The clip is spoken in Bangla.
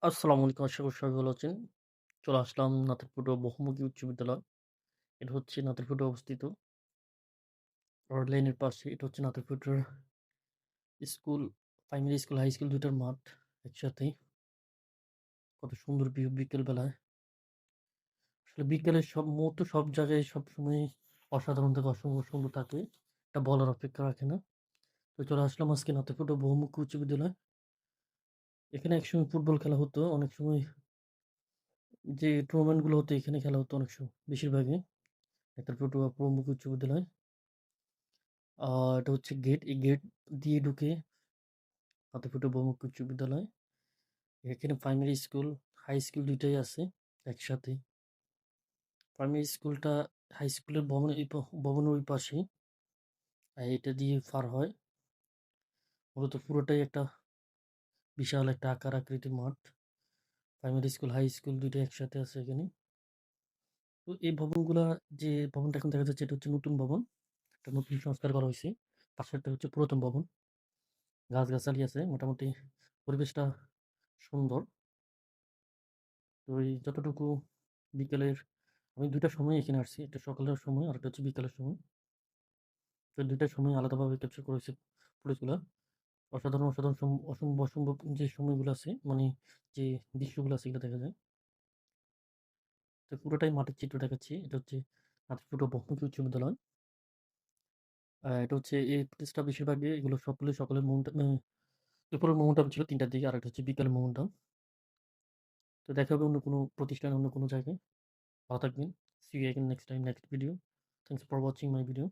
আসসালামু আলাইকুম। আশা করি সবাই ভালো আছেন। চলে আসলাম নাতিরপুর বহুমুখী উচ্চ বিদ্যালয়। এটা হচ্ছে নাতিরপুরে অবস্থিত। রোড লাইনের পাশে। এটা হচ্ছে নাতিরপুরের school, primary school, high school ২ টার মাঠ একসাথেই। কত সুন্দর ভিউ বিকেল বেলায়। আসলে বিকেলের সব মুহূর্ত সব জায়গায় সবসময় অসাধারণ থাকে, অসম্ভব সুন্দর থাকে। এটা বলার অপেক্ষা রাখে না। তো চলে আসলাম আজকে নাতিরপুর বহুমুখী উচ্চ বিদ্যালয়। এখানে একসময় ফুটবল খেলা হতো। অনেক সময় যে টুর্নামেন্ট গুলো হতো এখানে খেলা হতো অনেক সময়, বেশিরভাগই। নাতিরপুর বহুমুখী উচ্চ বিদ্যালয়। আ এটা হচ্ছে গেট। এই গেট দিয়ে ঢুকে নাতিরপুর বহুমুখী উচ্চ বিদ্যালয়। এখানে প্রাইমারি স্কুল, হাই স্কুল ২ টাই আছে একসাথেই। প্রাইমারি স্কুলটা হাই স্কুলের ভবনের ওই পাশেই। এটা দিয়ে পার হয়। মূলত পুরোটাই একটা বিশাল একটা আকার আকৃতির মাঠ। প্রাইমারি স্কুল, হাই স্কুল ২ টাই একসাথে আছে এখানে। তো এই ভবনগুলা, যে ভবনটা এখন দেখা যাচ্ছে এটা হচ্ছে নতুন ভবন। একটা নতুন সংস্কার করা হইছে। পাশেরটা হচ্ছে পুরাতন ভবন। গাছগাছালি আছে। মোটামুটি পরিবেশটা সুন্দর। তো এই যতটুকু বিকেলের, আমি ২ টার সময় এখানে আসছি। একটা সকালের সময় আরেকটা হচ্ছে বিকালের সময়। তো ২ টার সময় আলাদাভাবে ক্যাপচার করা হইছে ফুটেজগুলা। অসাধারণ, অসাধারণ অসম্ভব, অসম্ভব যে সময়গুলো আছে, মানে যে দৃশ্যগুলো আছে এগুলো দেখা যায়। তো পুরোটাই মাঠের চিত্র দেখাচ্ছি। এটা হচ্ছে নাতিরপুর বহুমুখী উচ্চ বিদ্যালয়। এটা হচ্ছে এই প্লেসটা বেশিরভাগই এগুলো সবগুলো সকালের দুপুরের মোমেন্টাম ছিল ৩ টার দিকে, আরেকটা হচ্ছে বিকালের মোমেন্টাম। তো দেখা হবে অন্য কোনো প্রতিষ্ঠানে, অন্য কোনো জায়গায়। ভালো থাকবেন। See you again next time, next video. Thanks for watching my video.